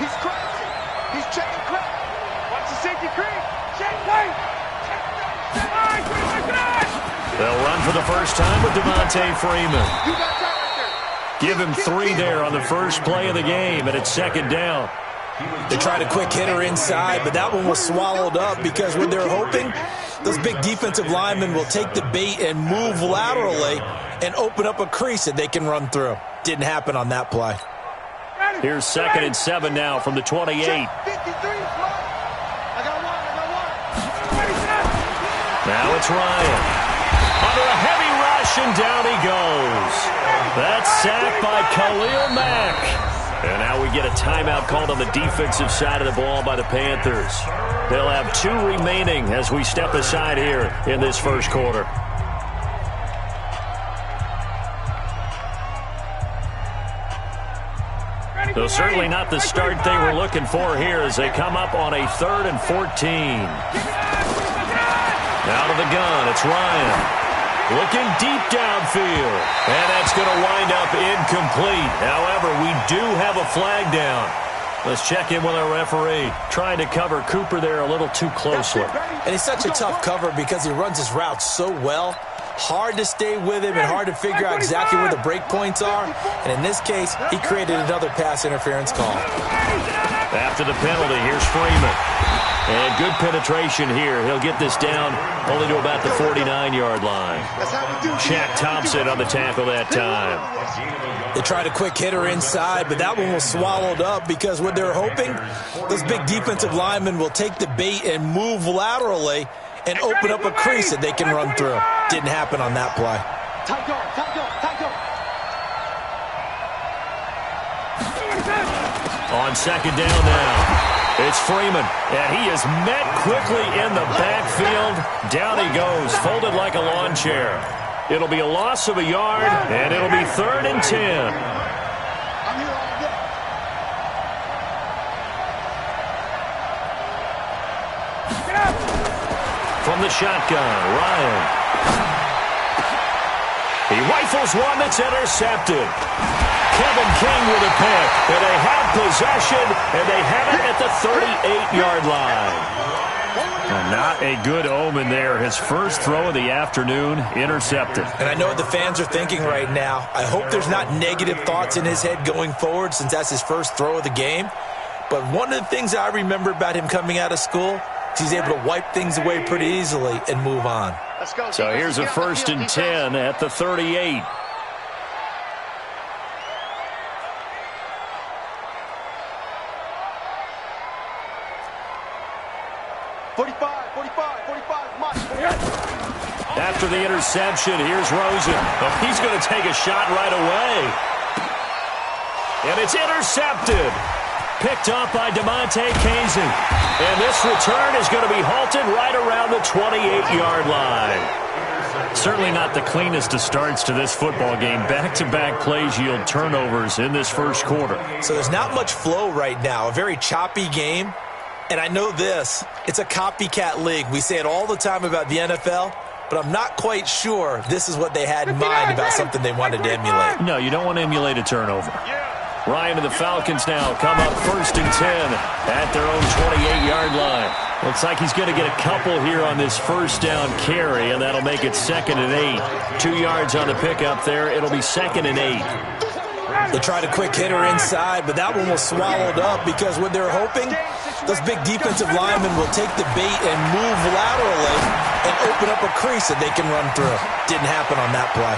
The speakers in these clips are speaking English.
He's crazy. He's checking crazy. Watch the safety creep. Check play. They'll run for the first time with Devontae Freeman. Give him 3 there on the first play of the game, and it's second down. They tried a quick hitter inside, but that one was swallowed up because what they're hoping, those big defensive linemen will take the bait and move laterally and open up a crease that they can run through. Didn't happen on that play. Here's 2nd and 7 now from the 28. Now it's Ryan. Under a heavy rush, and down he goes. That's sacked by Khalil Mack. And now we get a timeout called on the defensive side of the ball by the Panthers. They'll have 2 remaining as we step aside here in this first quarter. So certainly not the start they were looking for here as they come up on a 3rd and 14. Out of the gun, it's Ryan. Looking deep downfield. And that's going to wind up incomplete. However, we do have a flag down. Let's check in with our referee. Trying to cover Cooper there a little too closely. And he's such a tough cover because he runs his route so well. Hard to stay with him and hard to figure out exactly where the break points are. And in this case, he created another pass interference call. After the penalty, here's Freeman. And good penetration here. He'll get this down only to about the 49-yard line. Shaq Thompson on the tackle that time. They tried a quick hitter inside, but that one was swallowed up because what they're hoping, those big defensive linemen will take the bait and move laterally and open up a crease that they can run through. Didn't happen on that play. On second down now. It's Freeman, and he is met quickly in the backfield. Down he goes, folded like a lawn chair. It'll be a loss of a yard, and it'll be 3rd and 10. From the shotgun, Ryan. He rifles one that's intercepted. Kevin King with a pick, and they have possession, and they have it at the 38-yard line. Not a good omen there. His first throw of the afternoon, intercepted. And I know what the fans are thinking right now. I hope there's not negative thoughts in his head going forward since that's his first throw of the game. But one of the things I remember about him coming out of school is he's able to wipe things away pretty easily and move on. So here's a 1st and 10 at the 38. 45. After the interception, here's Rosen. Oh, he's going to take a shot right away. And it's intercepted. Picked up by DeMonte Casey. And this return is going to be halted right around the 28-yard line. Certainly not the cleanest of starts to this football game. Back-to-back plays yield turnovers in this first quarter. So there's not much flow right now. A very choppy game. And I know this, it's a copycat league. We say it all the time about the NFL, but I'm not quite sure this is what they had in mind about something they wanted to emulate. No, you don't want to emulate a turnover. Ryan and the Falcons now come up 1st and 10 at their own 28-yard line. Looks like he's going to get a couple here on this first down carry, and that'll make it 2nd and 8. 2 yards on the pickup there. It'll be 2nd and 8. They tried a quick hitter inside, but that one was swallowed up because what they're hoping, those big defensive linemen will take the bait and move laterally and open up a crease that they can run through. Didn't happen on that play.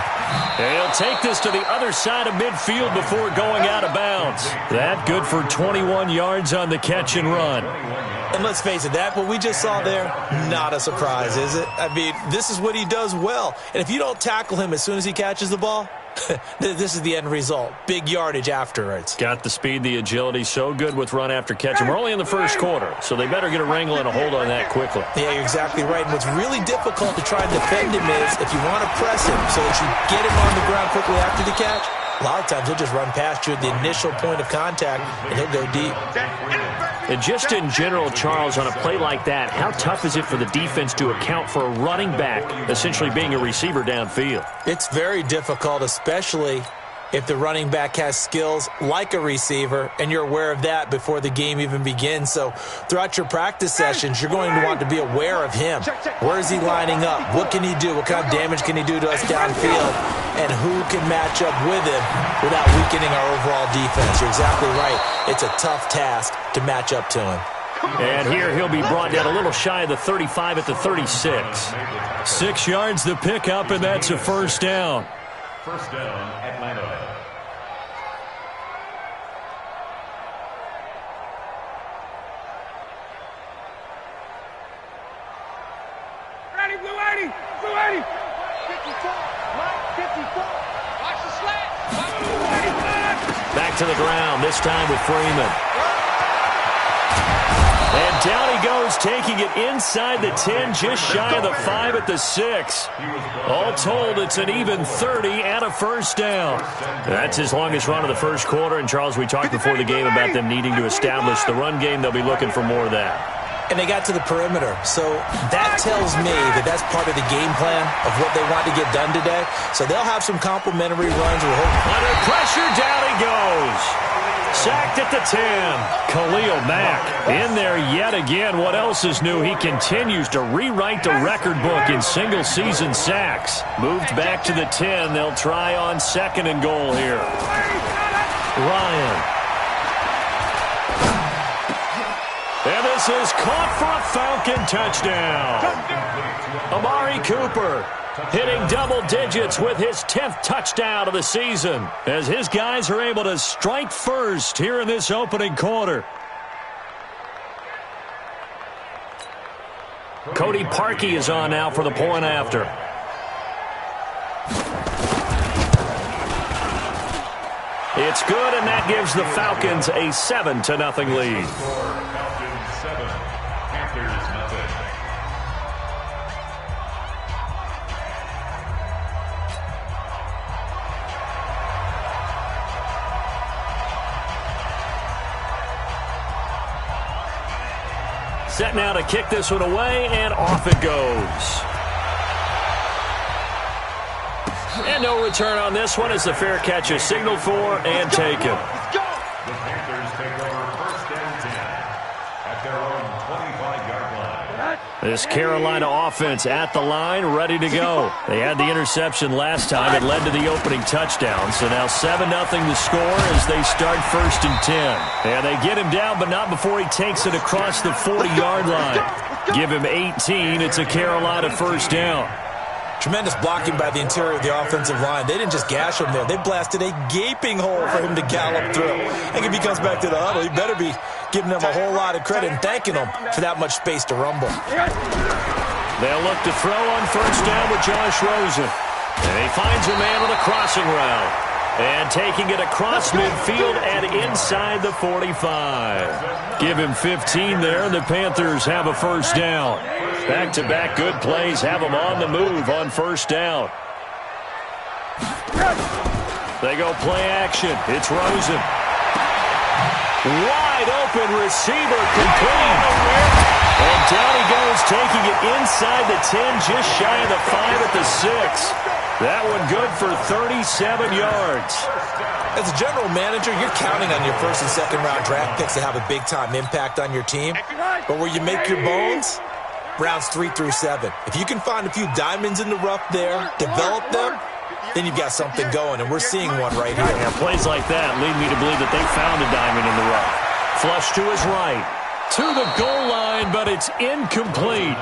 He'll take this to the other side of midfield before going out of bounds. That good for 21 yards on the catch and run. And let's face it, that what we just saw there, not a surprise, is it? I mean, this is what he does well. And if you don't tackle him as soon as he catches the ball, this is the end result. Big yardage afterwards. Got the speed, the agility, so good with run after catch. And we're only in the first quarter, so they better get a wrangle and a hold on that quickly. Yeah, you're exactly right. And what's really difficult to try and defend him is if you want to press him so that you get him on the ground quickly after the catch, A lot of times he'll just run past you at the initial point of contact, and he'll go deep. And just in general, Charles, on a play like that, how tough is it for the defense to account for a running back essentially being a receiver downfield? It's very difficult, especially if the running back has skills like a receiver, and you're aware of that before the game even begins. So throughout your practice sessions, you're going to want to be aware of him. Where is he lining up? What can he do? What kind of damage can he do to us downfield? And who can match up with him without weakening our overall defense? You're exactly right. It's a tough task to match up to him. And here he'll be brought down a little shy of the 35 at the 36. 6 yards the pickup, and that's a first down. First down, Atlanta. Ready, blue 80, blue 80. 54, right, 54. Watch the slant. Watch the 85. Back to the ground, this time with Freeman. And down he goes, taking it inside the 10, just shy of the 5 at the 6. All told, it's an even 30 and a first down. That's his longest run of the first quarter. And, Charles, we talked before the game about them needing to establish the run game. They'll be looking for more of that. And they got to the perimeter. So that tells me that that's part of the game plan of what they want to get done today. So they'll have some complimentary runs. Under pressure, down he goes. Sacked at the 10. Khalil Mack in there yet again. What else is new? He continues to rewrite the record book in single-season sacks. Moved back to the 10. They'll try on second and goal here. Ryan. And this is caught for a Falcon touchdown. Amari Cooper hitting double digits with his 10th touchdown of the season as his guys are able to strike first here in this opening quarter. Cody Parkey is on now for the point after. It's good, and that gives the Falcons a 7-0 lead. Falcons 7, Panthers nothing. Set now to kick this one away, and off it goes. And no return on this one as the fair catch is signaled for and taken. The Panthers take over first and 10 at their own 25-yard line. This Carolina offense at the line, ready to go. They had the interception last time. It led to the opening touchdown. So now 7-0 the score as they start first and 10. And they get him down, but not before he takes it across the 40-yard line. Give him 18. It's a Carolina first down. Tremendous blocking by the interior of the offensive line. They didn't just gash him there. They blasted a gaping hole for him to gallop through. I think if he comes back to the huddle, he better be giving them a whole lot of credit and thanking them for that much space to rumble. They'll look to throw on first down with Josh Rosen. And he finds a man with a crossing route. And taking it across midfield and inside the 45. Give him 15 there, and the Panthers have a first down. Back-to-back good plays have them on the move on first down. They go play action. It's Rosen. Wide open receiver complete. And down he goes, taking it inside the 10, just shy of the 5 at the 6. That one good for 37 yards. As a general manager, you're counting on your first and second round draft picks to have a big-time impact on your team. But where you make your bones, rounds 3 through 7. If you can find a few diamonds in the rough there, develop them, then you've got something going, and we're seeing one right here. Yeah, plays like that lead me to believe that they found a diamond in the rough. Flush to his right. To the goal line, but it's incomplete.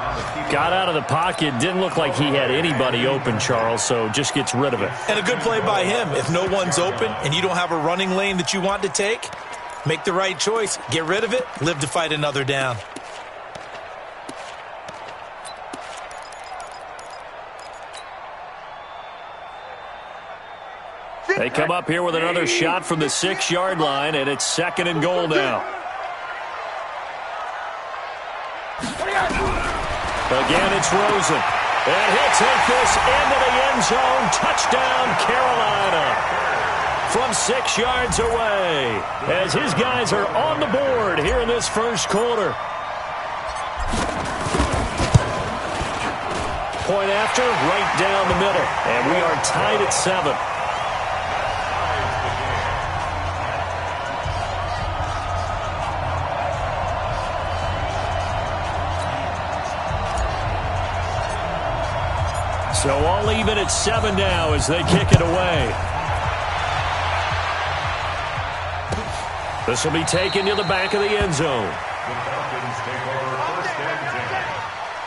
Got out of the pocket. Didn't look like he had anybody open, Charles, so just gets rid of it. And a good play by him. If no one's open and you don't have a running lane that you want to take, make the right choice. Get rid of it. Live to fight another down. They come up here with another shot from the 6-yard line, and it's second and goal now. Again, it's Rosen. And he'll take this into the end zone. Touchdown, Carolina. from 6 yards away as his guys are on the board here in this first quarter. Point after, right down the middle, and we are tied at 7. So all even at 7 now as they kick it away. This will be taken to the back of the end zone. The Falcons take over first and 10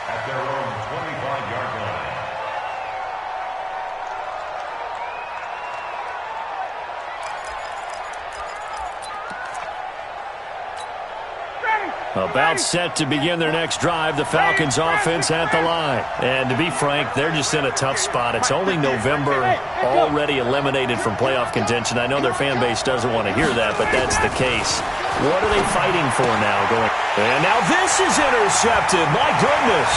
at their own 25-yard line. About set to begin their next drive, the Falcons offense at the line. And to be frank, they're just in a tough spot. It's only November, already eliminated from playoff contention. I know their fan base doesn't want to hear that, but that's the case. What are they fighting for now? And now this is intercepted. My goodness.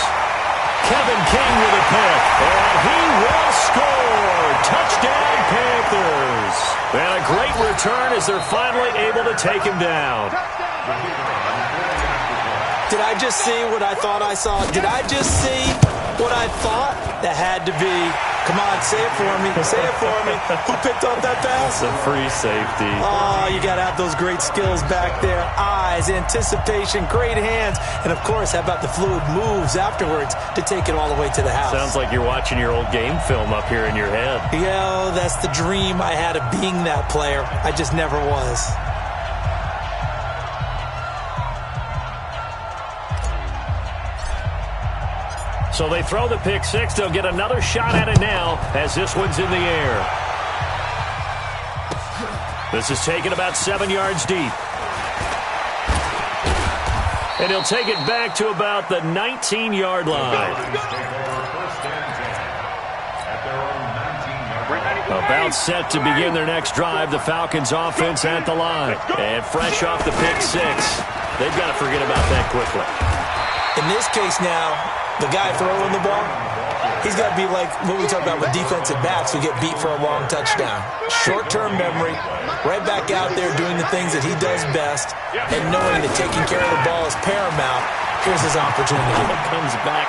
Kevin King with a pick. And he will score. Touchdown, Panthers. And a great return as they're finally able to take him down. Did I just see what I thought I saw? Did I just see what I thought? That had to be. Come on, say it for me. Say it for me. Who picked up that pass? It's a free safety. Oh, you got to have those great skills back there. Eyes, anticipation, great hands. And, of course, how about the fluid moves afterwards to take it all the way to the house? Sounds like you're watching your old game film up here in your head. Yeah, that's the dream I had of being that player. I just never was. So they throw the pick six. They'll get another shot at it now as this one's in the air. This is taken about 7 yards deep. And he'll take it back to about the 19-yard line. About set to begin their next drive. The Falcons offense at the line. And fresh off the pick six. They've got to forget about that quickly. In this case now, the guy throwing the ball, he's got to be like what we talk about with defensive backs who get beat for a long touchdown. Short-term memory, right back out there doing the things that he does best, and knowing that taking care of the ball is paramount. Here's his opportunity. It comes back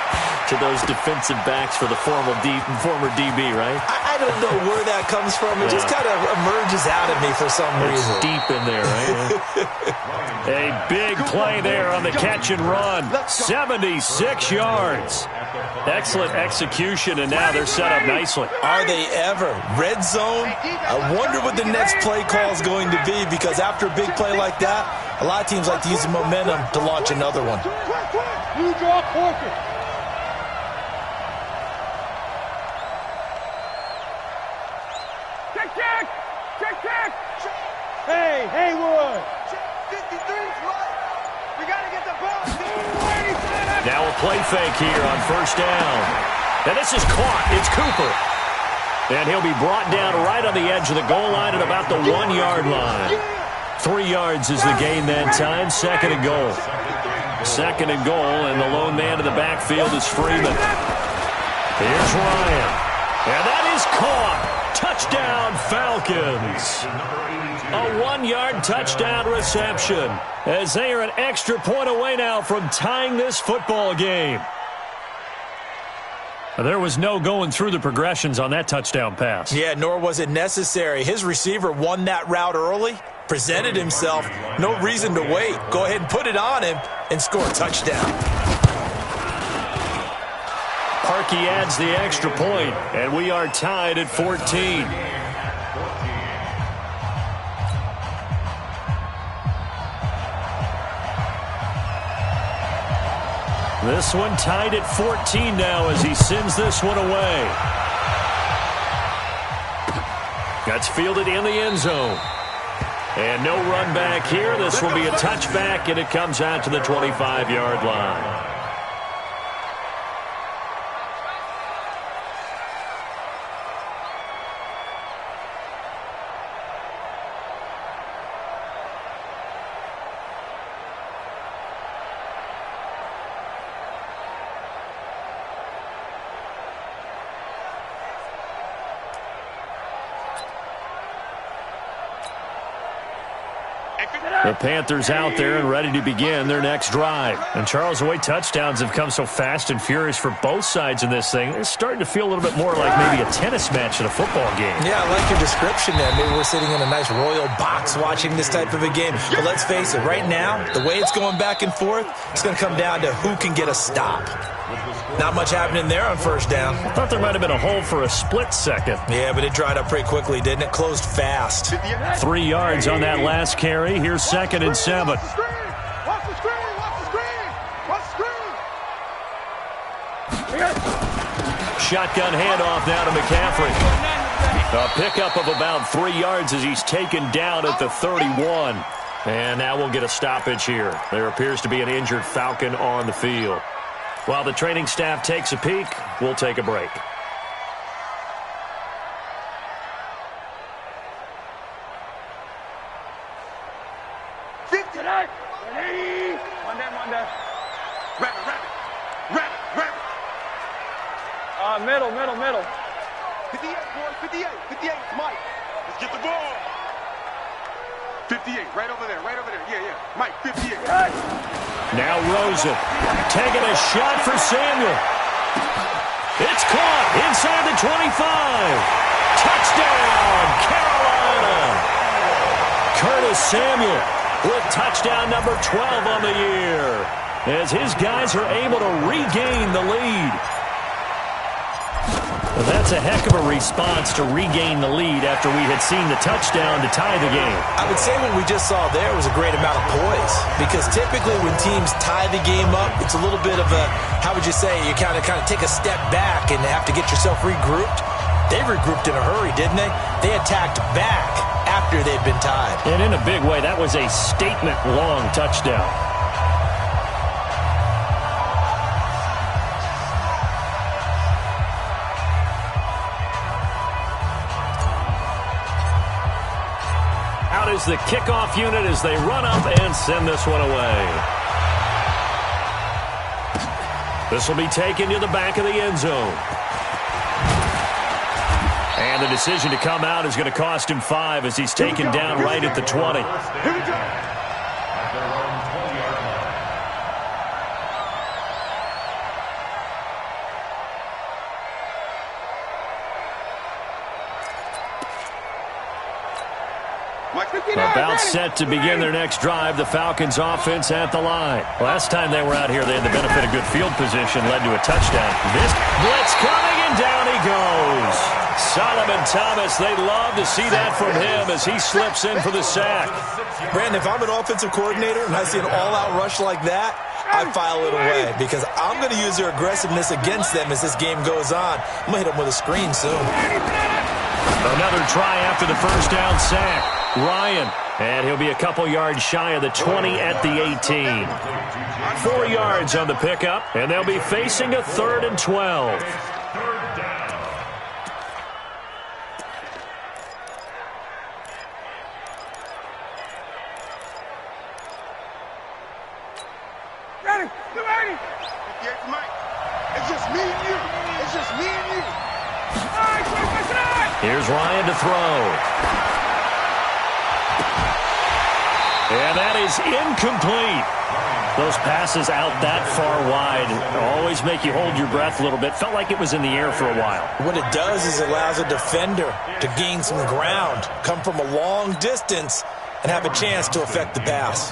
to those defensive backs for the former DB, right? I don't know where that comes from. It just kind of emerges out of me for some reason. It's deep in there, right? A big play there on the catch and run. 76 yards. Excellent execution, and now they're set up nicely. Are they ever? Red zone? I wonder what the next play call is going to be, because after a big play like that, a lot of teams like to use the momentum to launch another one. You draw Porker. Check. Hey, Haywood. 53's right. We got to get the ball. Now a play fake here on first down. And this is caught. It's Cooper. And he'll be brought down right on the edge of the goal line at about the 1 yard line. 3 yards is the gain that time. Second and goal. Second and goal, and the lone man in the backfield is Freeman. Here's Ryan. And that is caught. Touchdown, Falcons. A 1 yard touchdown reception as they are an extra point away now from tying this football game. There was no going through the progressions on that touchdown pass. Yeah, nor was it necessary. His receiver won that route early, presented himself. No reason to wait. Go ahead and put it on him and score a touchdown. Parkey adds the extra point, and we are tied at 14. This one tied at 14 now as he sends this one away. That's fielded in the end zone. And no run back here. This will be a touchback, and it comes out to the 25-yard line. The Panthers out there and ready to begin their next drive. And Charles, the way touchdowns have come so fast and furious for both sides in this thing, it's starting to feel a little bit more like maybe a tennis match at a football game. Yeah, I like your description there. Maybe we're sitting in a nice royal box watching this type of a game. But let's face it, right now, the way it's going back and forth, it's going to come down to who can get a stop. Not much happening there on first down. I thought there might have been a hole for a split second. Yeah, but it dried up pretty quickly, didn't it? Closed fast. 3 yards on that last carry. Here's 2nd and 7. Watch the screen! Watch the screen! Watch the screen! Shotgun handoff now to McCaffrey. A pickup of about 3 yards as he's taken down at the 31. And now we'll get a stoppage here. There appears to be an injured Falcon on the field. While the training staff takes a peek, we'll take a break. Middle. 58, boys, 58, Mike. Let's get the ball. 58, right over there, yeah. Mike, 58. Now Rosen taking a shot for Samuel. It's caught inside the 25. Touchdown, Carolina. Curtis Samuel with touchdown number 12 on the year as his guys are able to regain the lead. Well, that's a heck of a response to regain the lead after we had seen the touchdown to tie the game. I would say what we just saw there was a great amount of poise, because typically when teams tie the game up, it's a little bit of a, how would you say, you kind of take a step back and have to get yourself regrouped. They regrouped in a hurry, didn't they? They attacked back after they'd been tied. And in a big way, that was a statement-long touchdown. Is the kickoff unit as they run up and send this one away. This will be taken to the back of the end zone. And the decision to come out is going to cost him 5 as he's taken down right at the 20. Here we go. About set to begin their next drive, the Falcons offense at the line. Last time they were out here, they had the benefit of good field position, led to a touchdown. This blitz coming, and down he goes. Solomon Thomas, they'd love to see that from him as he slips in for the sack. Brandon, if I'm an offensive coordinator and I see an all-out rush like that, I file it away, because I'm going to use their aggressiveness against them as this game goes on. I'm going to hit them with a screen soon. Another try after the first down sack. Ryan, and he'll be a couple yards shy of the 20 at the 18. 4 yards on the pickup, and they'll be facing a 3rd and 12. Ready, 280. 58 for Mike. It's just me and you. All right, here's Ryan to throw. And that is incomplete. Those passes out that far wide always make you hold your breath a little bit. Felt like it was in the air for a while. What it does is it allows a defender to gain some ground, come from a long distance, and have a chance to affect the pass.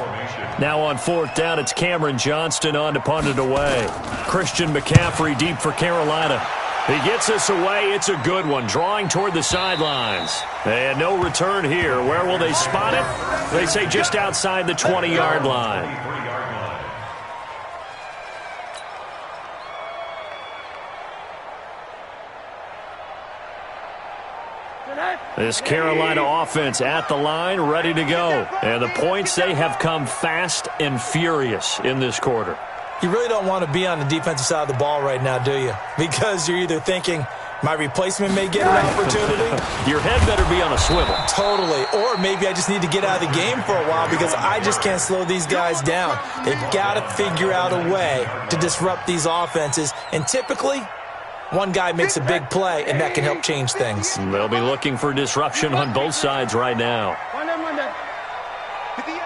Now on 4th down, it's Cameron Johnston on to punt it away. Christian McCaffrey deep for Carolina. He gets us away. It's a good one, drawing toward the sidelines. And no return here. Where will they spot it? They say just outside the 20-yard line. This Carolina offense at the line, ready to go. And the points, they have come fast and furious in this quarter. You really don't want to be on the defensive side of the ball right now, do you? Because you're either thinking, my replacement may get an opportunity. Your head better be on a swivel. Totally. Or maybe I just need to get out of the game for a while because I just can't slow these guys down. They've got to figure out a way to disrupt these offenses. And typically, one guy makes a big play, and that can help change things. They'll be looking for disruption on both sides right now. One day. 58.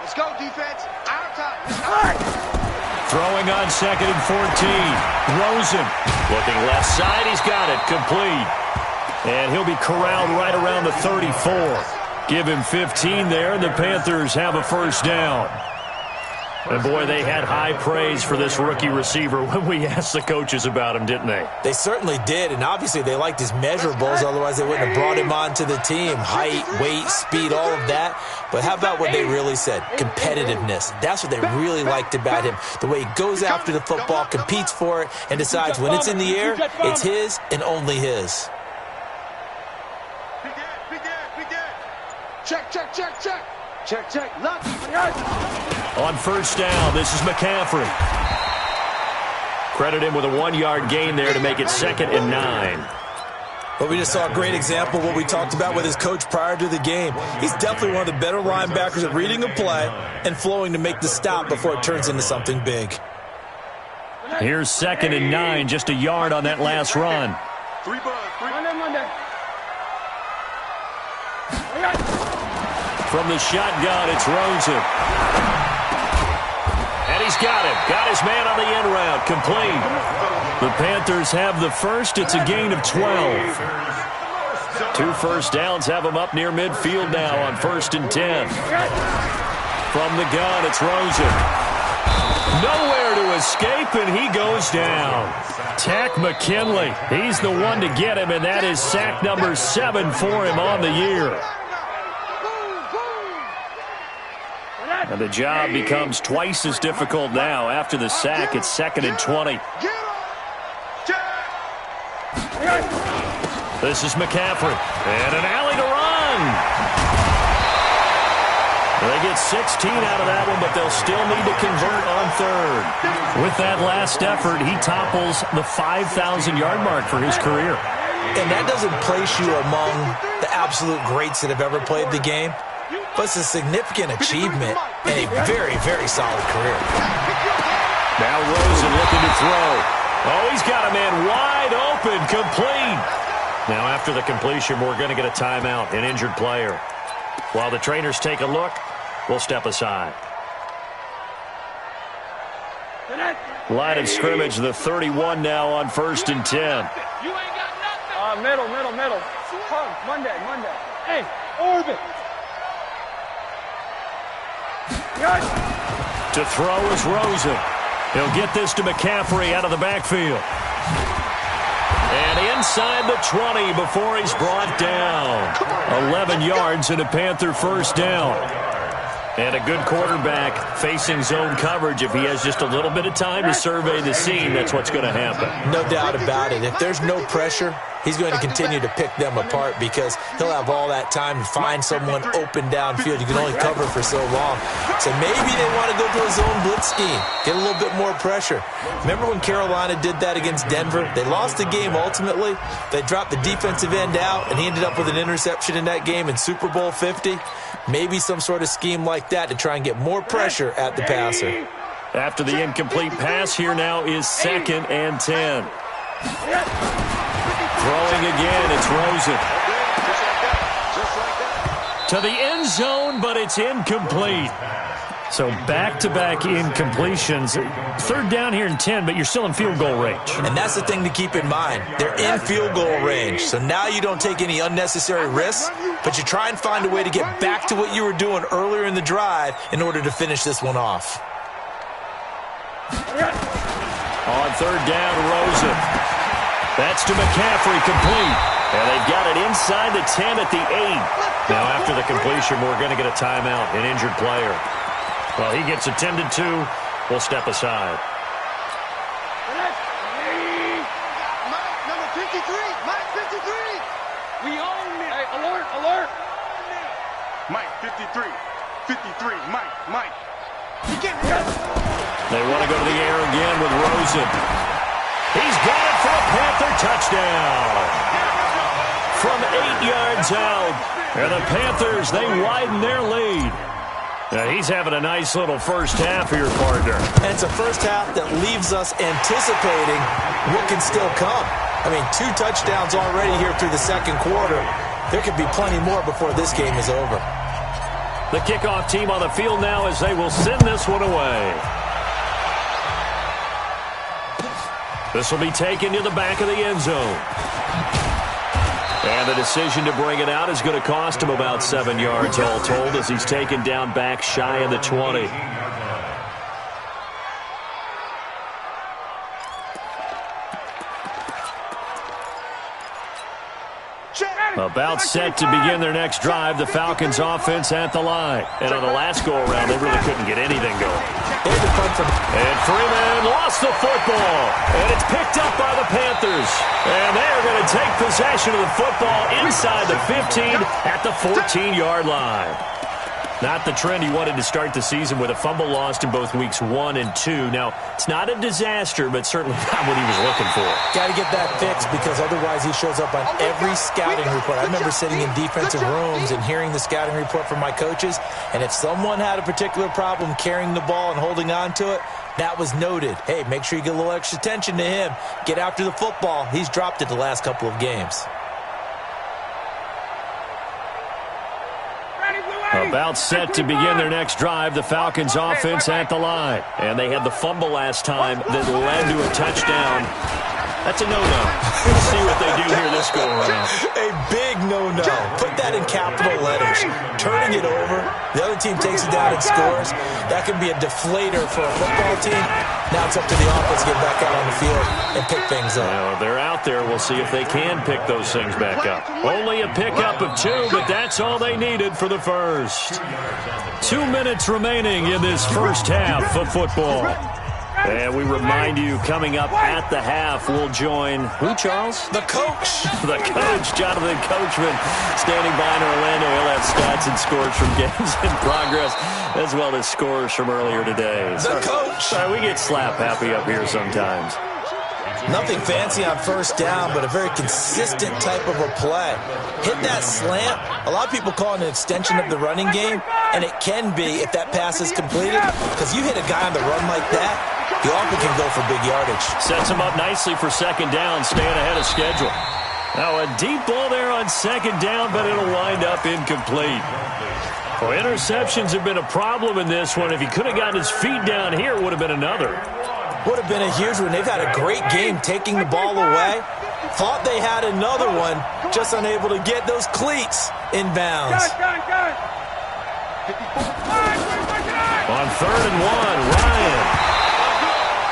Let's go, defense. Our time. Throwing on 2nd and 14. Rosen looking left side. He's got it. Complete. And he'll be corralled right around the 34. Give him 15 there, and the Panthers have a first down. And, boy, they had high praise for this rookie receiver when we asked the coaches about him, didn't they? They certainly did, and obviously they liked his measurables. Otherwise, they wouldn't have brought him onto the team. Height, weight, speed, all of that. But how about what they really said? Competitiveness. That's what they really liked about him. The way he goes after the football, competes for it, and decides when it's in the air, it's his and only his. Check, check, check, check. Check, check. Look. On first down, this is McCaffrey. Credit him with a 1-yard gain there to make it 2nd and 9. But we just saw a great example of what we talked about with his coach prior to the game. He's definitely one of the better linebackers at reading a play and flowing to make the stop before it turns into something big. Here's 2nd and 9, just a yard on that last run. Monday. From the shotgun, it's Rosen. And he's got him. Got his man on the end route. Complete. The Panthers have the first. It's a gain of 12. 2 first downs have them up near midfield now on 1st and 10. From the gun, it's Rosen. Nowhere to escape, and he goes down. Tack McKinley. He's the one to get him, and that is sack number 7 for him on the year. And the job becomes twice as difficult now. After the sack, it's 2nd and 20. This is McCaffrey. And an alley to run. They get 16 out of that one, but they'll still need to convert on 3rd. With that last effort, he topples the 5,000-yard mark for his career. And that doesn't place you among the absolute greats that have ever played the game. But it's a significant achievement and a very, very solid career. Now Rosen looking to throw. Oh, he's got a man wide open, complete. Now after the completion, we're going to get a timeout, an injured player. While the trainers take a look, we'll step aside. Line of scrimmage, the 31 now on 1st and 10. You ain't got nothing. Middle. Monday. Hey, orbit. To throw is Rosen. He'll get this to McCaffrey out of the backfield. And inside the 20 before he's brought down. 11 yards and a Panther first down. And a good quarterback facing zone coverage. If he has just a little bit of time to survey the scene, that's what's going to happen. No doubt about it. If there's no pressure, he's going to continue to pick them apart because he'll have all that time to find someone open downfield. You can only cover for so long. So maybe they want to go to a zone blitz scheme, get a little bit more pressure. Remember when Carolina did that against Denver? They lost the game ultimately. They dropped the defensive end out, and he ended up with an interception in that game in Super Bowl 50. Maybe some sort of scheme like that to try and get more pressure at the passer. After the incomplete pass, here now is 2nd and 10. Throwing again, it's Rosen. To the end zone, but it's incomplete. So back-to-back incompletions. 3rd down here and 10, but you're still in field goal range. And that's the thing to keep in mind. They're in field goal range. So now you don't take any unnecessary risks, but you try and find a way to get back to what you were doing earlier in the drive in order to finish this one off. On 3rd down, Rosen. That's to McCaffrey, complete. And they've got it inside the 10 at the 8. Now after the completion, we're going to get a timeout, an injured player. Well, he gets attended to. We'll step aside. Mike, number 53. Mike, 53. We own it. Hey, alert. Mike, 53. 53. Mike. They want to go to the air again with Rosen. He's got it for a Panther touchdown. From 8 yards out. And the Panthers, they widen their lead. Now he's having a nice little first half here, partner. And it's a first half that leaves us anticipating what can still come. I mean, 2 touchdowns already here through the 2nd quarter. There could be plenty more before this game is over. The kickoff team on the field now as they will send this one away. This will be taken to the back of the end zone. And the decision to bring it out is going to cost him about 7 yards all told as he's taken down back shy of the 20. About set to begin their next drive, the Falcons offense at the line. And on the last go-around, they really couldn't get anything going. And Freeman lost the football. And it's picked up by the Panthers. And they are going to take possession of the football inside the 15 at the 14-yard line. Not the trend he wanted to start the season with a fumble lost in both weeks 1 and 2. Now, it's not a disaster, but certainly not what he was looking for. Got to get that fixed because otherwise he shows up on every scouting report. I remember sitting in defensive rooms and hearing the scouting report from my coaches, and if someone had a particular problem carrying the ball and holding on to it, that was noted. Hey, make sure you get a little extra attention to him. Get after the football. He's dropped it the last couple of games. About set to begin their next drive, the Falcons offense at the line. And they had the fumble last time that led to a touchdown. That's a no-no. We'll see what they do here this go-around. A big no-no. Put that in capital letters. Turning it over, the other team takes it down and scores. That can be a deflator for a football team. Now it's up to the offense to get back out on the field and pick things up. Well, they're out there. We'll see if they can pick those things back up. Only a pickup of 2, but that's all they needed for the first. 2 minutes remaining in this first half of football. And we remind you, coming up at the half, we'll join who, Charles? The coach. The coach, Jonathan Coachman, standing by in Orlando. He'll have stats and scores from games in progress, as well as scores from earlier today. The coach. We get slap happy up here sometimes. Nothing fancy on first down, but a very consistent type of a play. Hit that slant. A lot of people call it an extension of the running game, and it can be if that pass is completed, because you hit a guy on the run like that, you often can go for big yardage. Sets him up nicely for second down, staying ahead of schedule. Now a deep ball there on second down, but it'll wind up incomplete. Well, interceptions have been a problem in this one. If he could have gotten his feet down here, it would have been another. Would have been a huge one. They've had a great game taking the ball away. Thought they had another one, just unable to get those cleats in bounds. On 3rd and 1, Ryan.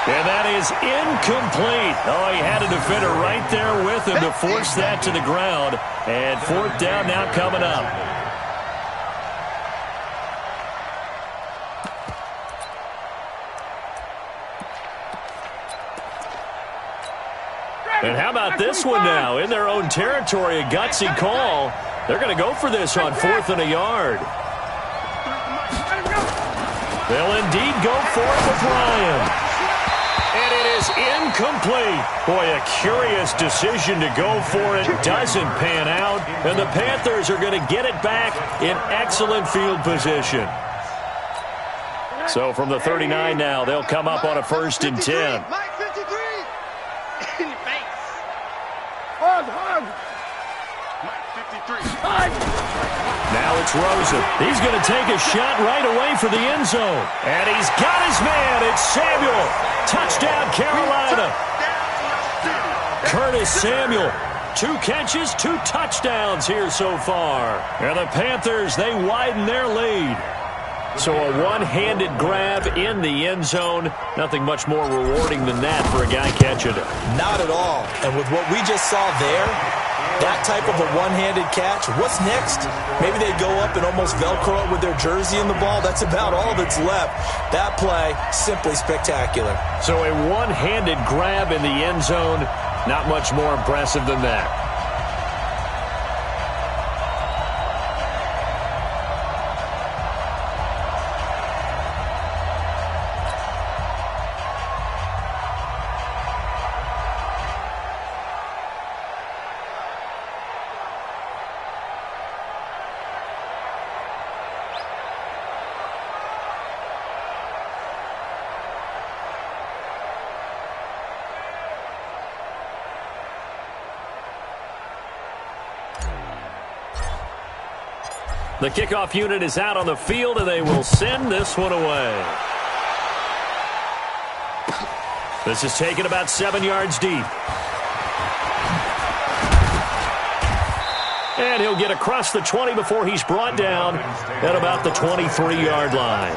And that is incomplete. Oh, he had a defender right there with him to force that to the ground. And 4th down now coming up. And how about this one now? In their own territory, a gutsy call. They're going to go for this on 4th and a yard. They'll indeed go for it with Ryan. And it is incomplete. Boy, a curious decision to go for it. Doesn't pan out. And the Panthers are going to get it back in excellent field position. So from the 39 now, they'll come up on a 1st and 10. Now it's Rosen. He's going to take a shot right away for the end zone. And he's got his man. It's Samuel. Touchdown, Carolina. Curtis Samuel. 2 catches, 2 touchdowns here so far. And the Panthers, they widen their lead. So a one-handed grab in the end zone. Nothing much more rewarding than that for a guy catching it. Not at all. And with what we just saw there, that type of a one-handed catch, what's next? Maybe they go up and almost Velcro it with their jersey in the ball. That's about all that's left. That play, simply spectacular. So a one-handed grab in the end zone, not much more impressive than that. The kickoff unit is out on the field, and they will send this one away. This is taken about 7 yards deep. And he'll get across the 20 before he's brought down at about the 23-yard line.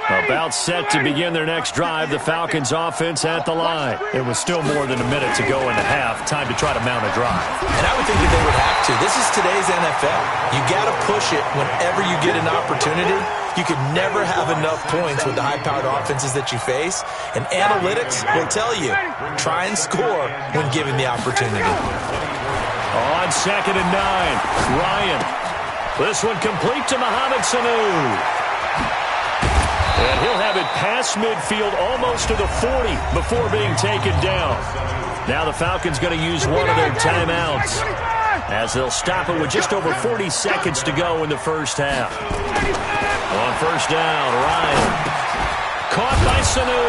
About set to begin their next drive, the Falcons offense at the line. It was still more than a minute to go in the half. Time to try to mount a drive. And I would think that they would have to. This is today's NFL. You got to push it whenever you get an opportunity. You can never have enough points with the high-powered offenses that you face. And analytics will tell you, try and score when given the opportunity. On 2nd and 9, Ryan. This one complete to Mohamed Sanu. And he'll have it past midfield almost to the 40 before being taken down. Now the Falcons going to use one of their timeouts as they'll stop it with just over 40 seconds to go in the first half. On first down, Ryan. Caught by Sanu.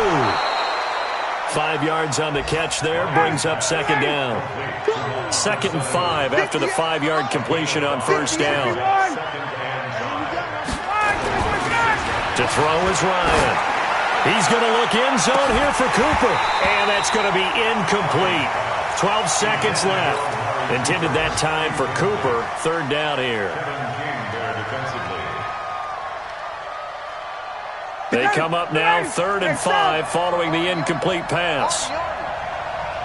5 yards on the catch there, brings up 2nd down. 2nd and 5 after the 5-yard completion on first down. To throw is Ryan. He's going to look end zone here for Cooper. And that's going to be incomplete. 12 seconds left. Intended that time for Cooper. 3rd down here. They come up now 3rd and 5 following the incomplete pass.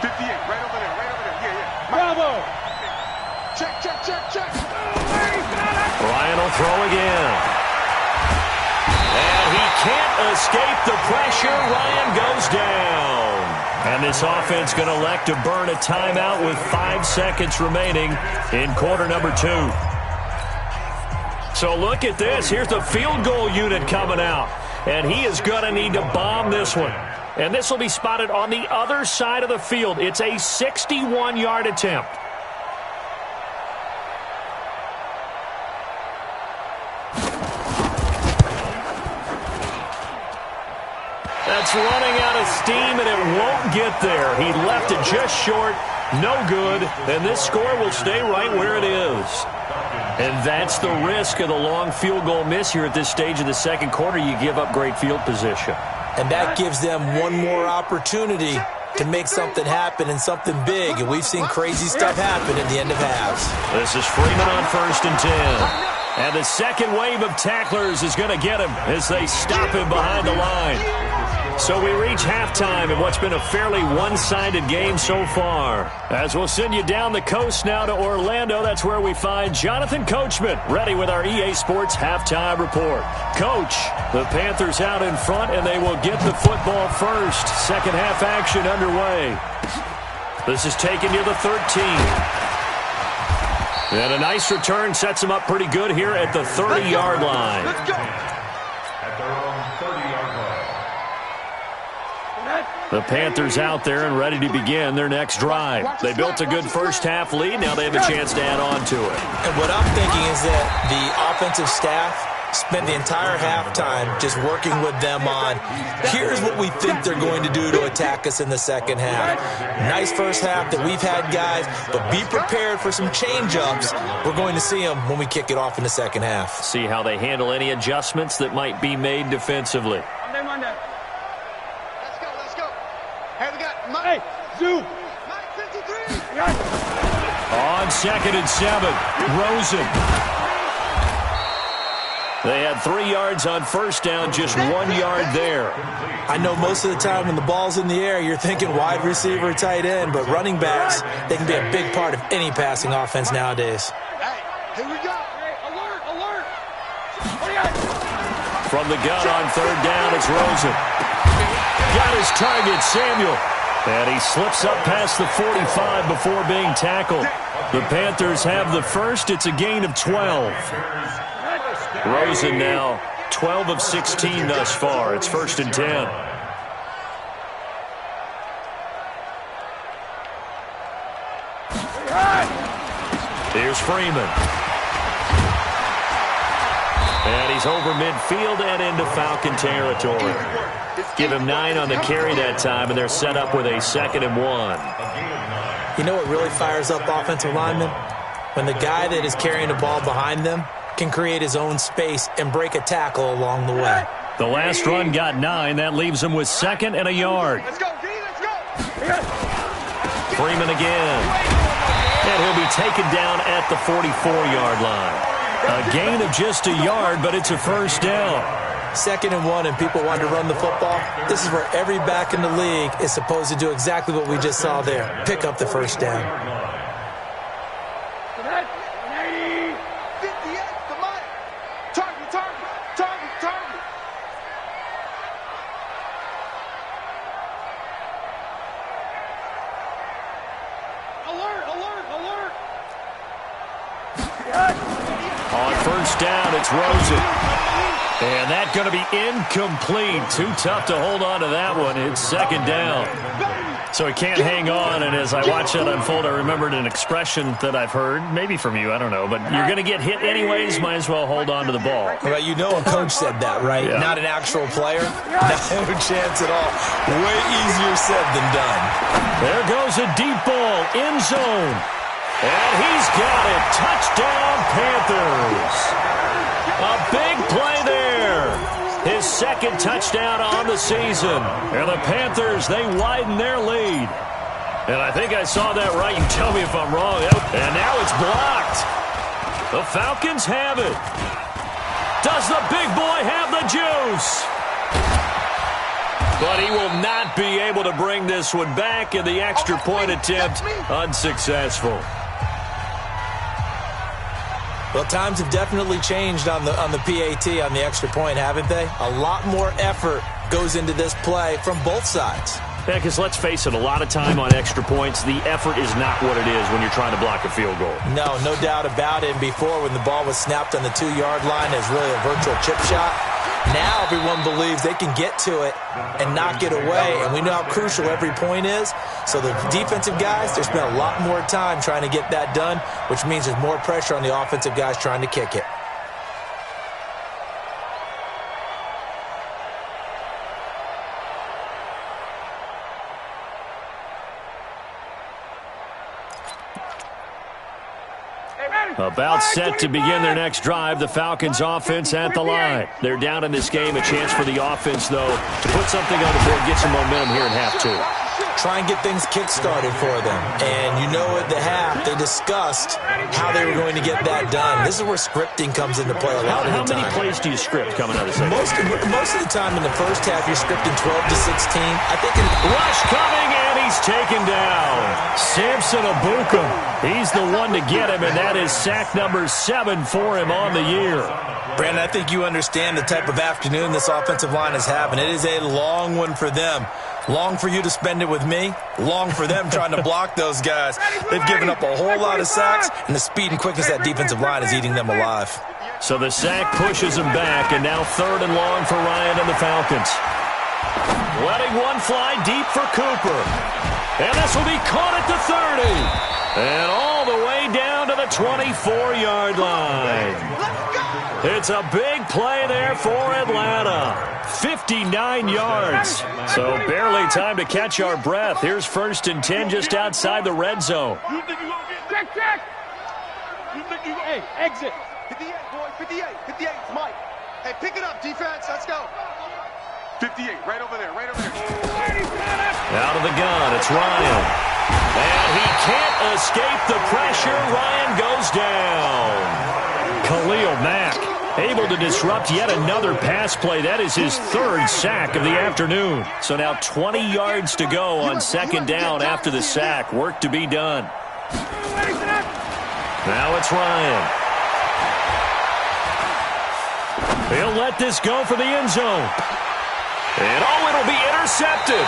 58, right over there, right over there. Yeah. Bravo. Check. Ryan will throw again. And he can't escape the pressure. Ryan goes down. And this offense going to elect to burn a timeout with 5 seconds remaining in quarter number 2. So look at this. Here's the field goal unit coming out. And he is going to need to bomb this one. And this will be spotted on the other side of the field. It's a 61-yard attempt. That's running out of steam, and it won't get there. He left it just short. No good. And this score will stay right where it is. And that's the risk of the long field goal miss here at this stage of the second quarter. You give up great field position. And that gives them one more opportunity to make something happen and something big. And we've seen crazy stuff happen at the end of halves. This is Freeman on 1st and 10. And the second wave of tacklers is going to get him as they stop him behind the line. So we reach halftime in what's been a fairly one-sided game so far. As we'll send you down the coast now to Orlando, that's where we find Jonathan Coachman ready with our EA Sports halftime report. Coach, the Panthers out in front, and they will get the football first. Second half action underway. This is taken near the 13. And a nice return sets them up pretty good here at the 30-yard line. Let's go. At their own 30-yard line. The Panthers out there and ready to begin their next drive. They built a good first half lead. Now they have a chance to add on to it. And what I'm thinking is that the offensive staff spent the entire halftime just working with them on, here's what we think they're going to do to attack us in the second half. Nice first half that we've had, guys, but be prepared for some change-ups. We're going to see them when we kick it off in the second half. See how they handle any adjustments that might be made defensively. Hey, Zoo. On 2nd and 7, Rosen. They had 3 yards on first down, just 1 yard there. I know most of the time when the ball's in the air, you're thinking wide receiver, tight end, but running backs, they can be a big part of any passing offense nowadays. Hey, here we go. Alert. From the gun on 3rd down, it's Rosen. Got his target, Samuel. And he slips up past the 45 before being tackled. The Panthers have the first. It's a gain of 12. Rosen now 12 of 16 thus far. It's 1st and 10. Here's Freeman. And he's over midfield and into Falcon territory. Give him 9 on the carry that time, and they're set up with a 2nd and 1. You know what really fires up offensive linemen? When the guy that is carrying the ball behind them can create his own space and break a tackle along the way. The last run got 9. That leaves him with 2nd and a yard. Let's go, D, let's go. Freeman again. And he'll be taken down at the 44-yard line. A gain of just a yard, but it's a first down. 2nd and 1, and people want to run the football. This is where every back in the league is supposed to do exactly what we just saw there. Pick up the first down. 58, come on. Target. Alert. On first down, it's Rosen. And that's going to be incomplete. Too tough to hold on to that one. It's 2nd down. So he can't hang on, and as I watch that unfold, I remembered an expression that I've heard, maybe from you, I don't know, but you're going to get hit anyways, might as well hold on to the ball. Well, you know a coach said that, right? Yeah. Not an actual player. No chance at all. Way easier said than done. There goes a deep ball, end zone. And he's got it. Touchdown, Panthers. A big play there. His 2nd touchdown on the season. And the Panthers, they widen their lead. And I think I saw that right. You tell me if I'm wrong. And now it's blocked. The Falcons have it. Does the big boy have the juice? But he will not be able to bring this one back, and the extra point attempt unsuccessful. Well, times have definitely changed on the PAT, on the extra point, haven't they? A lot more effort goes into this play from both sides. Yeah, because let's face it, a lot of time on extra points, the effort is not what it is when you're trying to block a field goal. No doubt about it. And before, when the ball was snapped on the 2-yard line, it's really a virtual chip shot. Now everyone believes they can get to it and knock it away, and we know how crucial every point is. So the defensive guys, they spent a lot more time trying to get that done, which means there's more pressure on the offensive guys trying to kick it. About set to begin their next drive, the Falcons offense at the line. They're down in this game. A chance for the offense, though, to put something on the board, get some momentum here in half 2. Try and get things kick-started for them. And you know at the half, they discussed how they were going to get that done. This is where scripting comes into play a lot of the time. How many plays do you script coming out of the second? Most of the time in the first half, you're scripting 12 to 16. I think rush coming, and he's taken down. Samson Abukum. He's the one to get him, and that is sack number 7 for him on the year. Brandon, I think you understand the type of afternoon this offensive line is having. It is a long one for them. Long for you to spend it with me. Long for them trying to block those guys. They've given up a whole lot of sacks, and the speed and quickness of that defensive line is eating them alive. So the sack pushes him back, and now 3rd and long for Ryan and the Falcons. Letting one fly deep for Cooper. And this will be caught at the 30. And all the way down to the 24-yard line. It's a big play there for Atlanta. 59 yards. So barely time to catch our breath. Here's 1st and 10 just outside the red zone. Check. Hey, exit. 58, boy, 58. 58, it's Mike. Hey, pick it up, defense. Let's go. 58, right over there. Out of the gun, it's Ryan. And he can't escape the pressure. Ryan goes down. Khalil Mack able to disrupt yet another pass play. That is his 3rd sack of the afternoon. So now 20 yards to go on 2nd down after the sack. Work to be done. Now it's Ryan. He'll let this go for the end zone. And it'll be intercepted.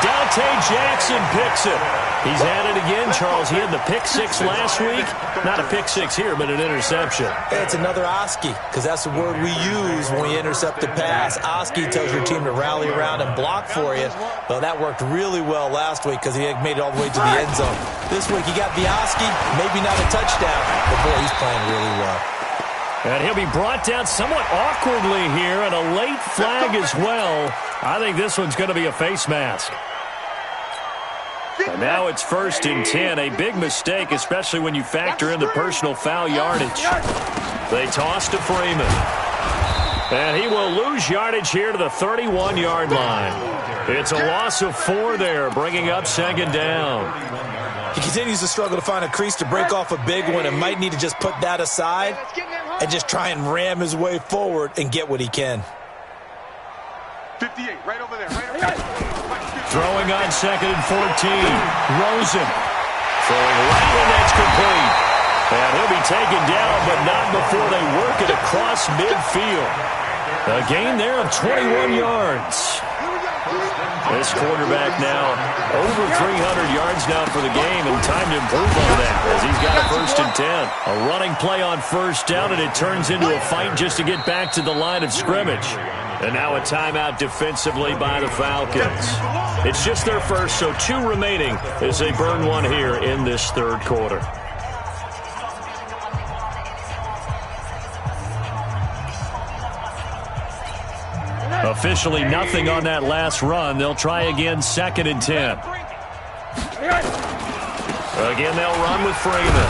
Dante Jackson picks it. He's at it again, Charles. He had the pick 6 last week. Not a pick 6 here, but an interception. Hey, it's another Oski, because that's the word we use when we intercept the pass. Oski tells your team to rally around and block for you. Well, that worked really well last week because he made it all the way to the end zone. This week he got the Oski, maybe not a touchdown, but boy, he's playing really well. And he'll be brought down somewhat awkwardly here, and a late flag as well. I think this one's going to be a face mask. And now it's 1st and 10. A big mistake, especially when you factor in the personal foul yardage. They toss to Freeman. And he will lose yardage here to the 31-yard line. It's a loss of 4 there, bringing up 2nd down. He continues to struggle to find a crease to break off a big one and might need to just put that aside and just try and ram his way forward and get what he can. 58, right over there, right over there. Throwing on 2nd and 14. Rosen. Throwing right, and that's complete. And he'll be taken down, but not before they work it across midfield. A gain there of 21 yards. This quarterback now over 300 yards now for the game, and time to improve on that as he's got a 1st and 10. A running play on 1st down, and it turns into a fight just to get back to the line of scrimmage. And now a timeout defensively by the Falcons. It's just their first, so 2 remaining as they burn one here in this 3rd quarter. Officially nothing on that last run. They'll try again 2nd and 10. Again, they'll run with Freeman.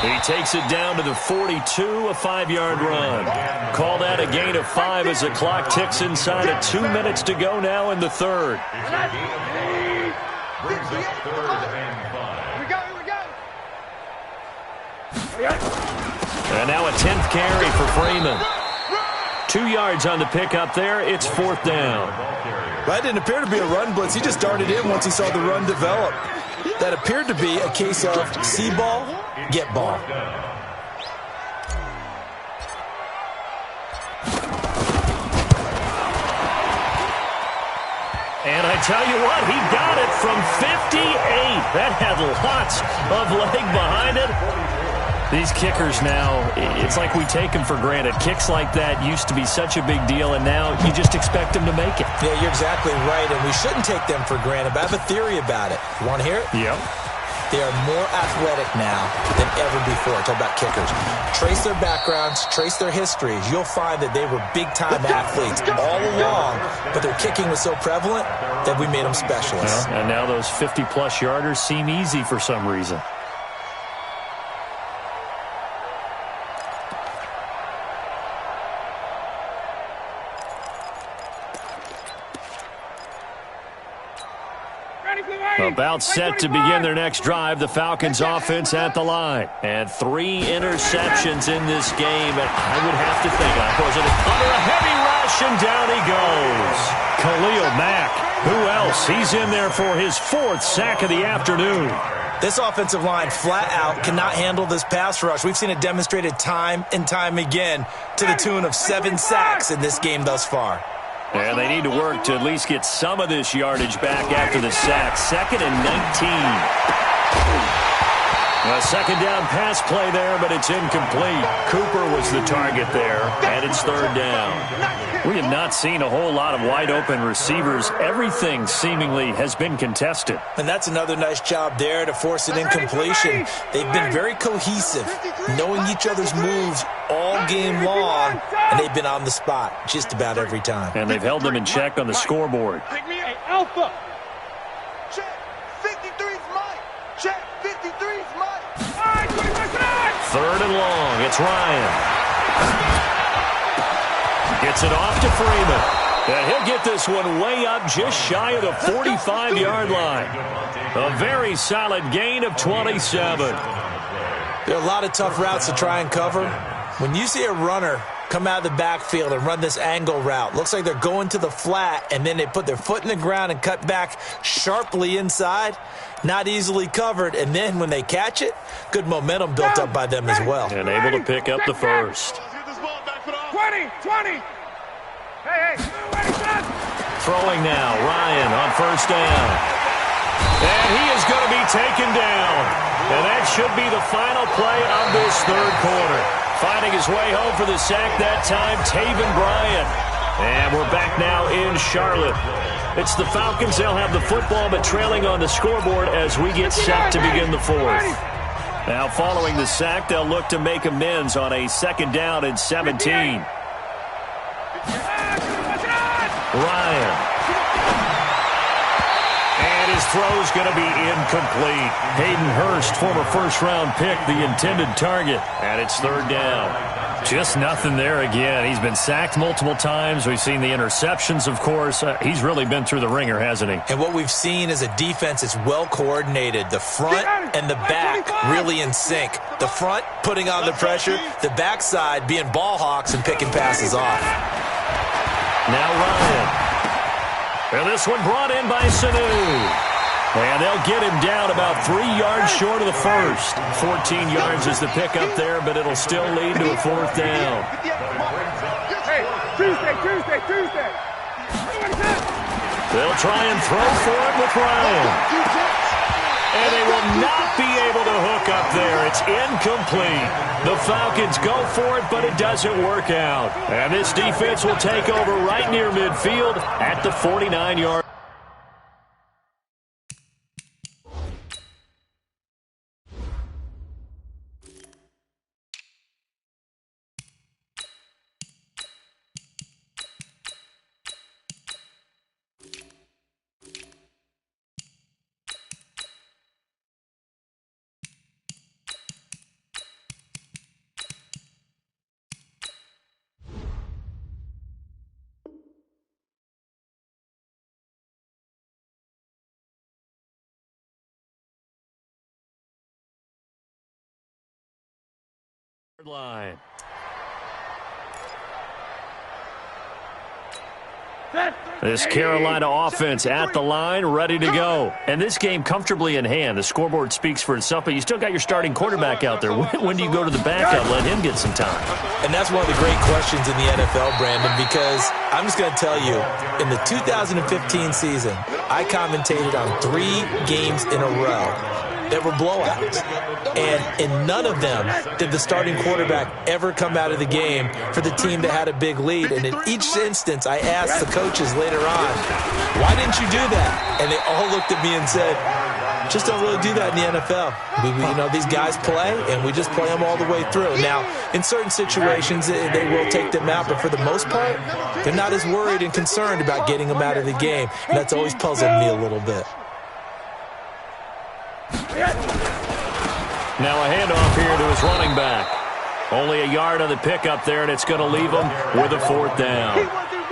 He takes it down to the 42, a 5-yard run. Call that a gain of 5 as the clock ticks inside of 2 minutes to go now in the 3rd. Brings up 3rd and 5. And now a 10th carry for Freeman. 2 yards on the pickup there. It's 4th down. That didn't appear to be a run blitz. He just darted in once he saw the run develop. That appeared to be a case of see ball, get ball. And I tell you what, he got it from 58. That had lots of leg behind it. These kickers now, it's like we take them for granted. Kicks like that used to be such a big deal, and now you just expect them to make it. Yeah, you're exactly right, and we shouldn't take them for granted, but I have a theory about it. You want to hear it? Yep. They are more athletic now than ever before. Talk about kickers. Trace their backgrounds, trace their histories. You'll find that they were big-time athletes all along, but their kicking was so prevalent that we made them specialists. And now those 50-plus yarders seem easy for some reason. About set to begin their next drive, the Falcons offense at the line. And 3 interceptions in this game. And I would have to think, was it under a heavy rush, and down he goes. Khalil Mack, who else? He's in there for his 4th sack of the afternoon. This offensive line flat out cannot handle this pass rush. We've seen it demonstrated time and time again to the tune of 7 sacks in this game thus far. And they need to work to at least get some of this yardage back after the sack. 2nd and 19. A 2nd down pass play there, but it's incomplete. Cooper was the target there, and it's 3rd down. We have not seen a whole lot of wide-open receivers. Everything seemingly has been contested. And that's another nice job there to force an incompletion. They've been very cohesive, knowing each other's moves all game long, and they've been on the spot just about every time. And they've held them in check on the scoreboard. Hey, Alpha. Check. 53's Mike. Check. 53's Mike. 3rd and long. It's Ryan. Gets it off to Freeman. And he'll get this one way up just shy of the 45-yard line. A very solid gain of 27. There are a lot of tough routes to try and cover. When you see a runner come out of the backfield and run this angle route, looks like they're going to the flat, and then they put their foot in the ground and cut back sharply inside. Not easily covered, and then when they catch it, good momentum built up by them as well. And able to pick up the 1st. 20. Hey. Throwing now, Ryan on 1st down. And he is going to be taken down. And that should be the final play of this 3rd quarter. Finding his way home for the sack that time, Taven Bryan. And we're back now in Charlotte. It's the Falcons. They'll have the football, but trailing on the scoreboard as we get set to begin the 4th. Now, following the sack, they'll look to make amends on a 2nd down and 17. Ryan. And his throw's going to be incomplete. Hayden Hurst, former first-round pick, the intended target. And it's third down. Just nothing there again. He's been sacked multiple times. We've seen the interceptions, of course. He's really been through the ringer, hasn't he? And what we've seen is a defense that's well coordinated. The front and the back really in sync. The front putting on the pressure, the backside being ball hawks and picking passes off. Now Ryan. And this one brought in by Sanu. And they'll get him down about 3 yards short of the first. 14 yards is the pickup there, but it'll still lead to a fourth down. Hey, Tuesday. They'll try and throw for it with Ryan. And they will not be able to hook up there. It's incomplete. The Falcons go for it, but it doesn't work out. And this defense will take over right near midfield at the 49-yard. Line. This Carolina offense at the line, ready to go. And this game comfortably in hand. The scoreboard speaks for itself, but you still got your starting quarterback out there. When do you go to the backup? Let him get some time. And that's one of the great questions in the NFL, Brandon, because I'm just going to tell you, in the 2015 season, I commentated on 3 games in a row that were blowouts. And in none of them did the starting quarterback ever come out of the game for the team that had a big lead. And in each instance, I asked the coaches later on, why didn't you do that? And they all looked at me and said, just don't really do that in the NFL. These guys play, and we just play them all the way through. Now, in certain situations, they will take them out, but for the most part, they're not as worried and concerned about getting them out of the game. And that's always puzzled me a little bit. Now a handoff here to his running back. Only a yard on the pickup there, and it's going to leave him with a fourth down.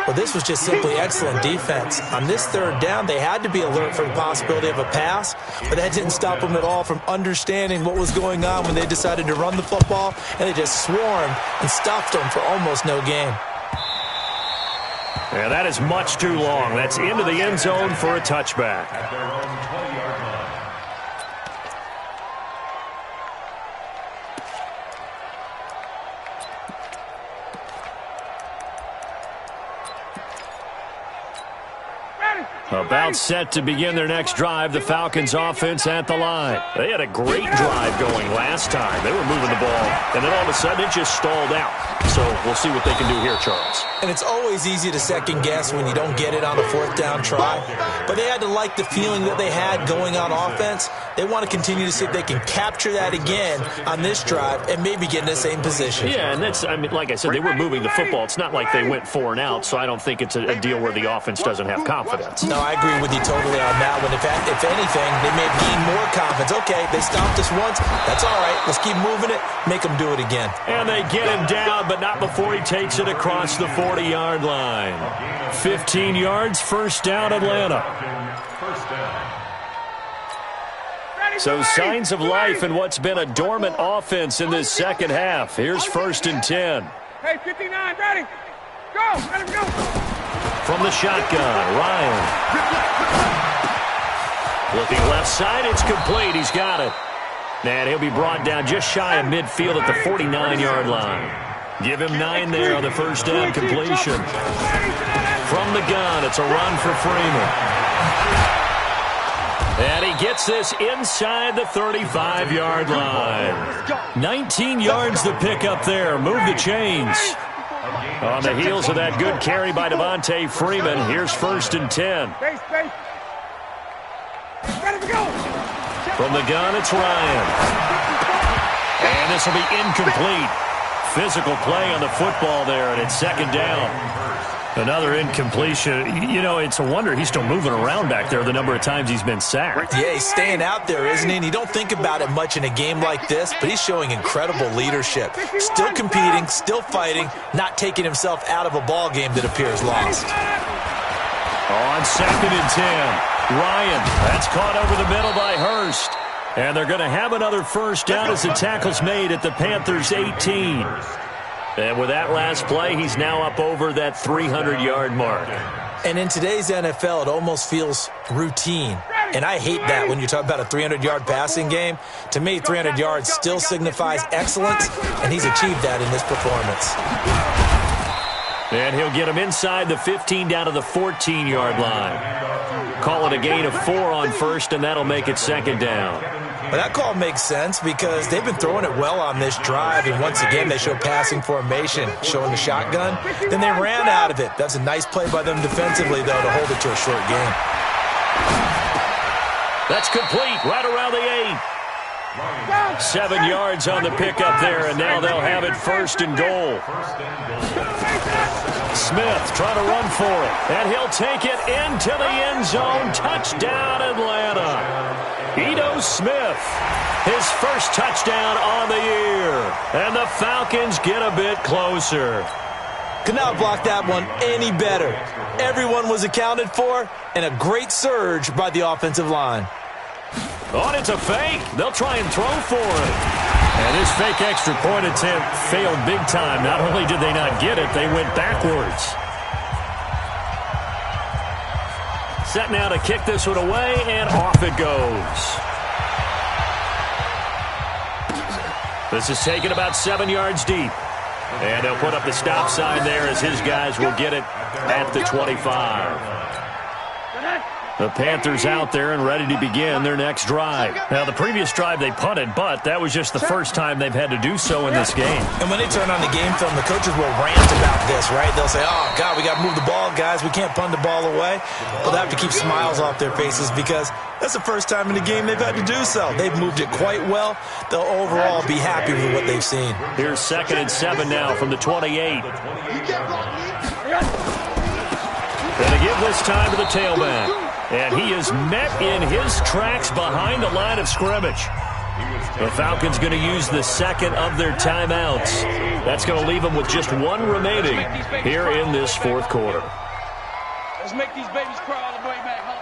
Well, this was just simply excellent defense. On this third down, they had to be alert for the possibility of a pass, but that didn't stop them at all from understanding what was going on when they decided to run the football, and they just swarmed and stopped them for almost no gain. Yeah, that is much too long. That's into the end zone for a touchback. At their own 20-yard line. About set to begin their next drive, the Falcons offense at the line. They had a great drive going last time. They were moving the ball, and then all of a sudden it just stalled out. So we'll see what they can do here, Charles. And it's always easy to second guess when you don't get it on a fourth down try. But they had to like the feeling that they had going on offense. They want to continue to see if they can capture that again on this drive and maybe get in the same position. Yeah, and that's, like I said, they were moving the football. It's not like they went 4 and out, so I don't think it's a deal where the offense doesn't have confidence. No, I agree with you totally on that one. If anything, they may gain more confidence. Okay, they stopped us once. That's all right. Let's keep moving it. Make them do it again. And they get him down, but not before he takes it across the 40-yard line. 15 yards, first down, Atlanta. First down. So signs of life in what's been a dormant offense in this second half. Here's 1st and 10. Hey, 59, ready. Go, let him go. From the shotgun, Ryan. Looking left side, it's complete. He's got it. And he'll be brought down just shy of midfield at the 49-yard line. Give him 9 there on the first down completion. From the gun, it's a run for Freeman. And he gets this inside the 35-yard line. 19 yards the pickup there. Move the chains. On the heels of that good carry by Devontae Freeman, here's 1st and 10. From the gun, it's Ryan. And this will be incomplete. Physical play on the football there, and it's 2nd down. Another incompletion. You know, it's a wonder he's still moving around back there the number of times he's been sacked. Yeah, he's staying out there, isn't he? And you don't think about it much in a game like this, but he's showing incredible leadership. Still competing, still fighting, not taking himself out of a ball game that appears lost. On 2nd and 10, Ryan. That's caught over the middle by Hurst. And they're going to have another first down as the tackle's made at the Panthers' 18. And with that last play, he's now up over that 300-yard mark. And in today's NFL, it almost feels routine. And I hate that when you talk about a 300-yard passing game. To me, 300 yards still signifies excellence, and he's achieved that in this performance. And he'll get him inside the 15 down to the 14-yard line. Call it a gain of 4 on first, and that'll make it 2nd down. Well, that call makes sense because they've been throwing it well on this drive, and once again they show passing formation, showing the shotgun. Then they ran out of it. That's a nice play by them defensively, though, to hold it to a short game. That's complete right around the 8. 7 yards on the pickup there, and now they'll have it 1st and goal. Smith trying to run for it, and he'll take it into the end zone. Touchdown, Atlanta. Ito Smith, his first touchdown on the year. And the Falcons get a bit closer. Could not block that one any better. Everyone was accounted for, and a great surge by the offensive line. On, it's a fake. They'll try and throw for it. And this fake extra point attempt failed big time. Not only did they not get it, they went backwards. Set now to kick this one away, and off it goes. This is taken about 7 yards deep. And they'll put up the stop sign there as his guys will get it at the 25. The Panthers out there and ready to begin their next drive. Now, the previous drive they punted, but that was just the first time they've had to do so in this game. And when they turn on the game film, the coaches will rant about this, right? They'll say, oh, God, we got to move the ball, guys. We can't punt the ball away. But they have to keep smiles off their faces because that's the first time in the game they've had to do so. They've moved it quite well. They'll overall be happy with what they've seen. Here's 2nd and 7 now from the 28. Gonna give this time to the tailback. And he is met in his tracks behind the line of scrimmage. The Falcons going to use the 2nd of their timeouts. That's going to leave them with just 1 remaining here in this 4th quarter. Let's make these babies cry all the way back home.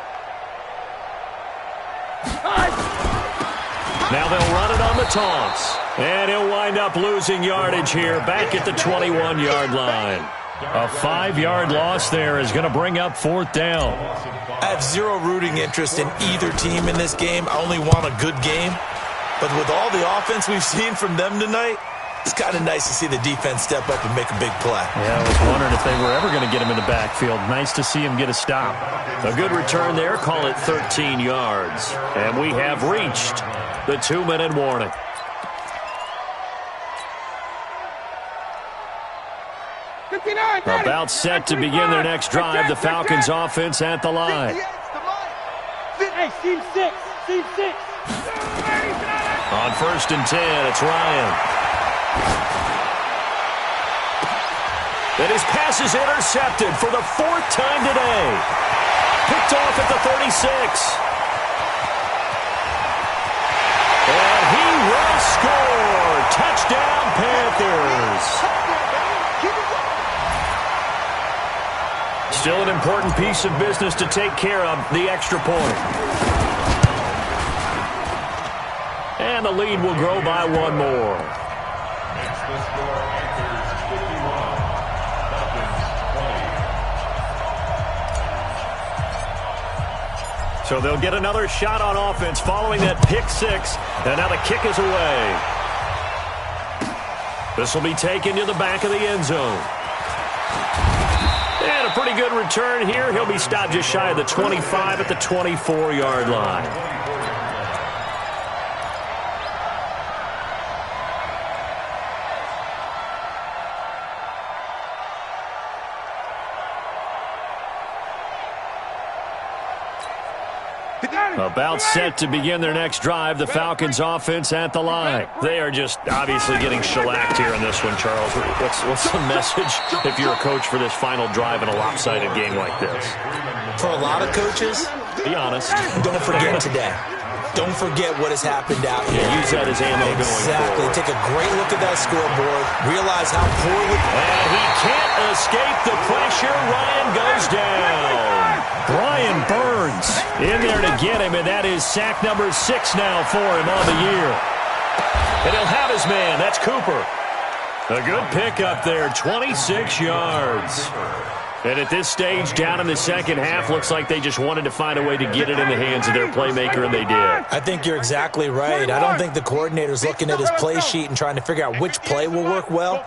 Now they'll run it on the toss. And he'll wind up losing yardage here back at the 21-yard line. A 5-yard loss there is going to bring up 4th down. I have zero rooting interest in either team in this game. I only want a good game. But with all the offense we've seen from them tonight, it's kind of nice to see the defense step up and make a big play. Yeah, I was wondering if they were ever going to get him in the backfield. Nice to see him get a stop. A good return there. Call it 13 yards. And we have reached the 2-minute warning. About set to begin their next drive. The Falcons offense at the line. Hey, team 6. Team 6. On 1st and 10, it's Ryan. And his pass is intercepted for the 4th time today. Picked off at the 36. And he will score. Touchdown, Panthers. Still an important piece of business to take care of, the extra point. And the lead will grow by 1 more. Makes the score Panthers 51, Falcons 20. So they'll get another shot on offense following that pick 6. And now the kick is away. This will be taken to the back of the end zone. And a pretty good return here. He'll be stopped just shy of the 25 at the 24-yard line. About set to begin their next drive, the Falcons offense at the line. They are just obviously getting shellacked here in this one, Charles. What's the message if you're a coach for this final drive in a lopsided game like this? For a lot of coaches, be honest. Don't forget today. Don't forget what has happened out here. Yeah, use that as ammo going Exactly. forward. Take a great look at that scoreboard. Realize how poorly... And he can't escape the pressure. Ryan goes down. Brian Burns in there to get him, and that is sack number 6 now for him on the year. And he'll have his man. That's Cooper. A good pickup there, 26 yards. And at this stage, down in the second half, looks like they just wanted to find a way to get it in the hands of their playmaker, and they did. I think you're exactly right. I don't think the coordinator's looking at his play sheet and trying to figure out which play will work well.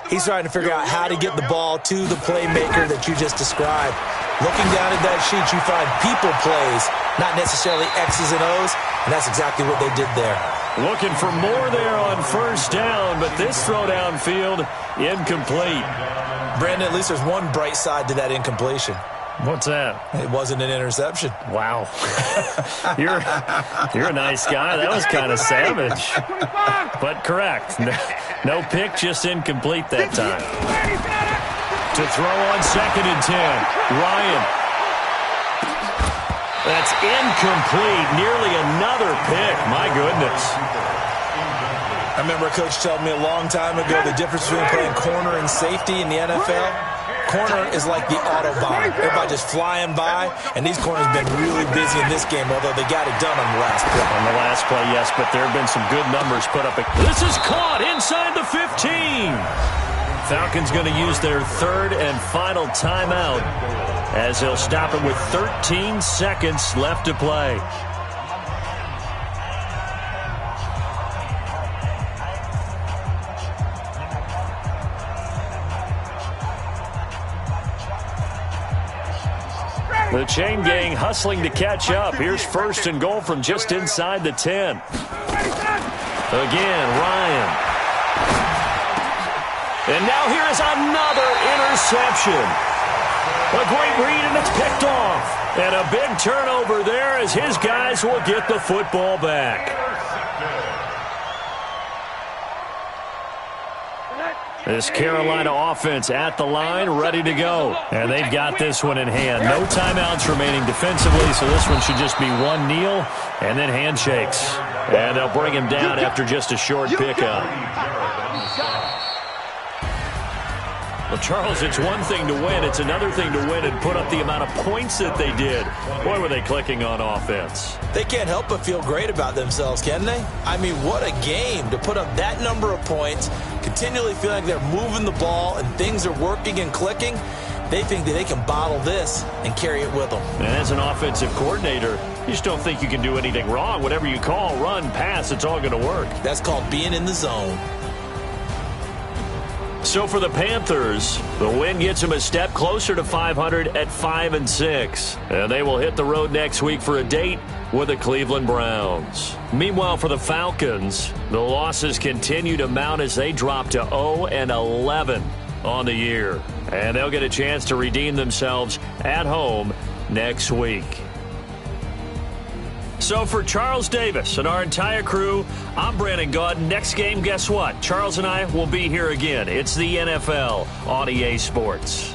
He's trying to figure out how to get the ball to the playmaker that you just described. Looking down at that sheet, you find people plays, not necessarily X's and O's, and that's exactly what they did there. Looking for more there on first down, but this throw downfield, incomplete. Brandon, at least there's one bright side to that incompletion. What's that? It wasn't an interception. Wow. You're a nice guy. That was kind of savage. But correct. No pick, just incomplete that time. To throw on 2nd and 10. Ryan. That's incomplete. Nearly another pick. My goodness. I remember a coach told me a long time ago the difference between playing corner and safety in the NFL. Corner is like the Autobahn. Everybody just flying by, and these corners have been really busy in this game, although they got it done on the last play. On the last play, yes, but there have been some good numbers put up. This is caught inside the 15. Falcons going to use their 3rd and final timeout as they'll stop it with 13 seconds left to play. The chain gang hustling to catch up. Here's 1st and goal from just inside the 10. Again, Ryan. And now here is another interception. A great read, and it's picked off. And a big turnover there as his guys will get the football back. This Carolina offense at the line, ready to go. And they've got this one in hand. No timeouts remaining defensively, so this one should just be one kneel and then handshakes. And they'll bring him down after just a short pickup. Well, Charles, it's one thing to win. It's another thing to win and put up the amount of points that they did. Boy, were they clicking on offense. They can't help but feel great about themselves, can they? I mean, what a game to put up that number of points, continually feel like they're moving the ball and things are working and clicking. They think that they can bottle this and carry it with them. And as an offensive coordinator, you just don't think you can do anything wrong. Whatever you call, run, pass, it's all going to work. That's called being in the zone. So for the Panthers, the win gets them a step closer to 500 at 5-6. And they will hit the road next week for a date with the Cleveland Browns. Meanwhile, for the Falcons, the losses continue to mount as they drop to 0-11 on the year. And they'll get a chance to redeem themselves at home next week. So for Charles Davis and our entire crew, I'm Brandon Gaudin. Next game, guess what? Charles and I will be here again. It's the NFL on EA Sports.